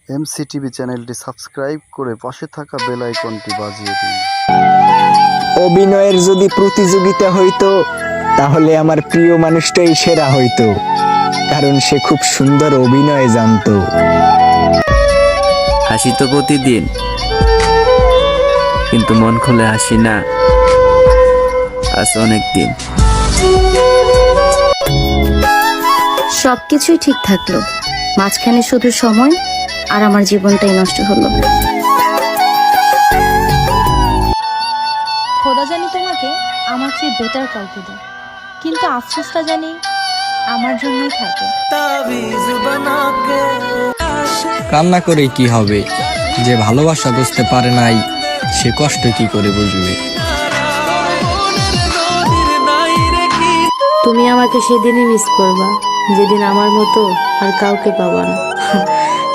MCTV চ্যানেলটি subscribe করে পাশে থাকা বেল আইকনটি বাজিয়ে দিন। অভিনয়ের যদি প্রতিযোগিতা হইতো তাহলে আমার প্রিয় মানুষটাই সেরা হইতো, কারণ সে খুব সুন্দর অভিনয় জানতো। হাসি তো প্রতিদিন, কিন্তু মন খুলে হাসি না আজ অনেকদিন। সবকিছুই ঠিক থাকলো, মাঝখানে শুধু সময় আর আমার জীবনটাই নষ্ট হলো। খোদা জানি তোমাকে আমার চেয়ে বেটার কাউকে দেয়, কিন্তু আফসোসটা জানি আমার জন্যই থাকে। কান্না করে কি হবে? যে ভালোবাসা বুঝতে পারে নাই সে কষ্ট কি করে বুঝবে? তুমি আমাকে সেদিনই মিস করবা যেদিন আমার মতো আর কাউকে পাবা না।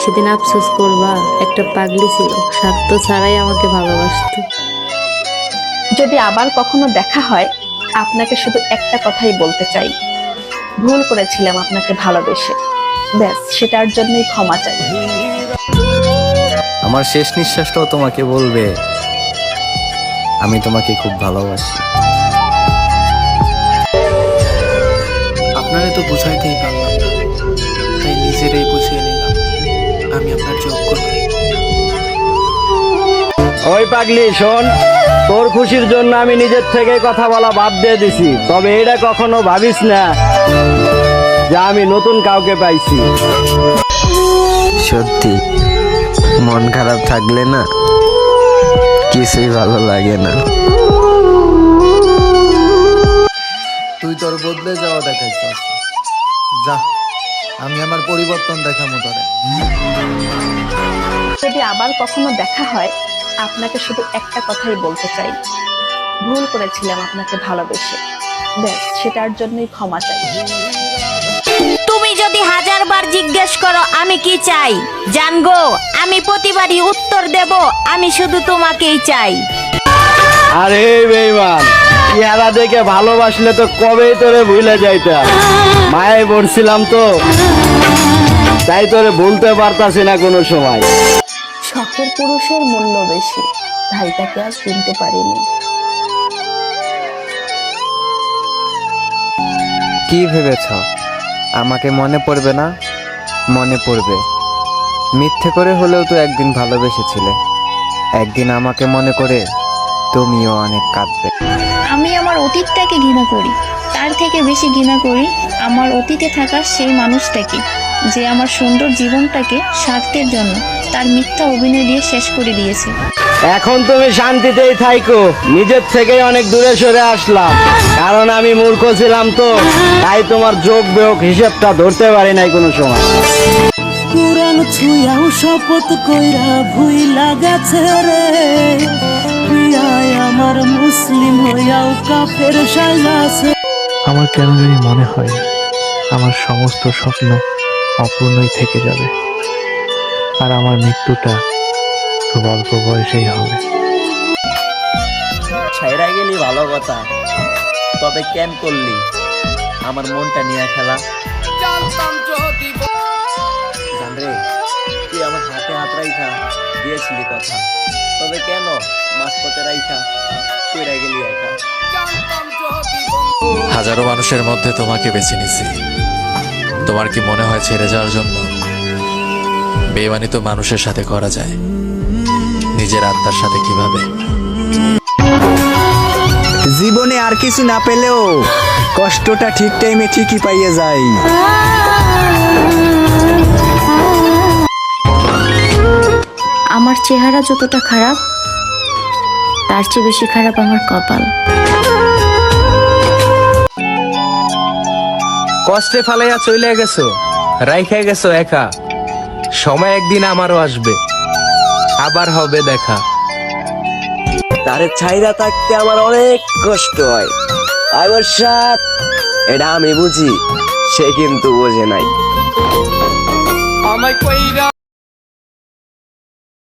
সেদিন আফসোস করবা একটা পাগলি ছিল, স্বার্থ ছাড়াই আমাকে ভালোবাসতো। যদি আবার কখনো দেখা হয়, আপনাকে শুধু একটা কথাই বলতে চাই, ভুল করেছিলাম আপনাকে ভালোবেসে, ব্যাস সেটার জন্যই ক্ষমা চাই। আমার শেষ নিঃশ্বাসটাও তোমাকে বলবে আমি তোমাকে খুব ভালোবাসি। আপনারে তো বুঝাইতেই পারলাম না, তাই নিজেরাই বুঝিয়ে নিলাম আমি আপনার যোগ্য নই। ওই পাগলি শোন, তোর খুশির জন্য আমি নিজের থেকে কথা বলা বাদ দিয়ে দিছি, তবে এটা কখনো ভাবিস না যে আমি নতুন কাউকে পাইছি। সত্যি মন খারাপ থাকলে না কিছুই ভালো লাগে না। তুই তোর বদলে যাওয়া দেখাইছিস, যা আমি আমার পরিবর্তন দেখামো তোরে। যদি আবার কখনো দেখা হয়, আপনাকে শুধু একটা কথাই বলতে চাই, ভুল করেছিলাম আপনাকে ভালোবেসে, ব্যাস সেটার জন্যই ক্ষমা চাই। তুমি যদি 1000 বার জিজ্ঞেস করো আমি কি চাই, জানগো আমি প্রতিবারই উত্তর দেব আমি শুধু তোমাকেই চাই। আরে বেঈমান, চেহারা দেখে ভালোবাসলে তো কবেই তোরে ভুলে যাইতাম। মায়ে পড়ছিলাম তো, তাই তোরে ভুলতে পারতাছি না কোনো সময়। শখের পুরুষের মূল্য বেশি, তাই তাকে আর চিনতে পারিনি। কি ভেবেছ আমাকে মনে পড়বে না? মনে পড়বে। মিথ্যে করে হলেও তো একদিন ভালোবেসেছিলে, একদিন আমাকে মনে করে তুমিও অনেক কাঁদবে। আমি আমার অতীতটাকে ঘৃণা করি, তার থেকে বেশি ঘৃণা করি আমার অতীতে থাকা সেই মানুষটাকে, যে আমার সুন্দর জীবনটাকে স্বার্থের জন্য তার মিথ্যা অভিনয় দিয়ে শেষ করে দিয়েছে। এখন তুমি শান্তিতেই থাইকো, নিজের থেকেই অনেক দূরে সরে আসলাম, কারণ আমি মূর্খ ছিলাম তো, তাই তোমার যোগ বিয়োগ হিসেবটা ধরতে পারি নাই কোনো সময়। কুরআন ছুঁয়াও শপথ কইরা ভুইলা গেছে রে, প্রিয়ায় আমার মুসলিম হইয়াও কাফের সাজাছে। আমার কেন জানি মনে হয় আমার সমস্ত স্বপ্ন অপূর্ণই থেকে যাবে, আর আমার মৃত্যুটা খুব অল্প বয়সেই হবে। ছাইরা গেলি ভালো কথা, তবে কেন করলি আমার মনটা নিয়ে খেলা? জানরে তুই আমার হাতে হাত রাইখা দিয়েছিলি কথা, তবে কেন মাঝপথে রাইখা কইরা গেলি একা? হাজারো মানুষের মধ্যে তোমাকে বেছে নিছি, তোমার কি মনে হয় ছেড়ে যাওয়ার জন্য? বেঈমানি তো মানুষের সাথে করা যায়, নিজের আত্মার সাথে কিভাবে? জীবনে আর কিছু না পেলেও কষ্টটা ঠিক টাইমে ঠিকই পাইয়ে যায়। আমার চেহারা যতটা খারাপ, তার চেয়ে বেশি খারাপ আমার কপাল। কষ্টে ফালাইয়া চলে গেছো, রাইখা গেছো একা, সময় একদিন আমারও আসবে, আবার হবে দেখা। তারে ছাইরা থাকতে আমার অনেক কষ্ট হয়, আমার সাথ এটা আমি বুঝি, সে কিন্তু বোঝে নাই। আমায় কইরা